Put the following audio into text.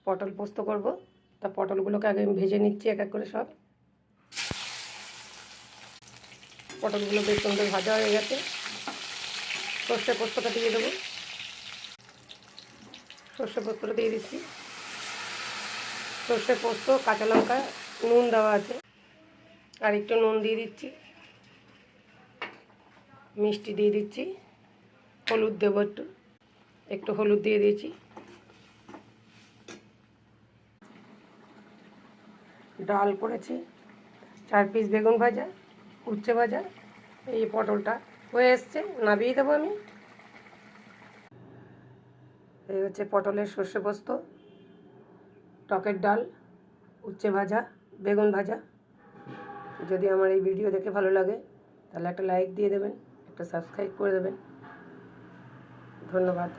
পটল পোস্ত করব। তা পটলগুলোকে আগে আমি ভেজে নিচ্ছি এক এক করে সব। পটলগুলো বেশ সুন্দর ভাজা হয়ে গেছে। সর্ষে পোস্তটা দিয়ে দেবো। সর্ষে পোস্তটা দিয়ে দিচ্ছি। সর্ষে পোস্ত, কাঁচা লঙ্কা, নুন দেওয়া আছে, আর একটু নুন দিয়ে দিচ্ছি, মিষ্টি দিয়ে দিচ্ছি, হলুদ দেবো, একটু হলুদ দিয়ে দিয়েছি। ডাল করেছি, 4 পিস বেগুন ভাজা, উচ্ছে ভাজা, এই পটলটা হয়ে এসছে, নামিয়ে দেবো আমি। এই হচ্ছে পটলের সর্ষে পোস্ত, টকের ডাল, উচ্ছে ভাজা, বেগুন ভাজা। যদি আমার এই ভিডিও দেখে ভালো লাগে তাহলে একটা লাইক দিয়ে দেবেন, একটা সাবস্ক্রাইব করে দেবেন। ধন্যবাদ।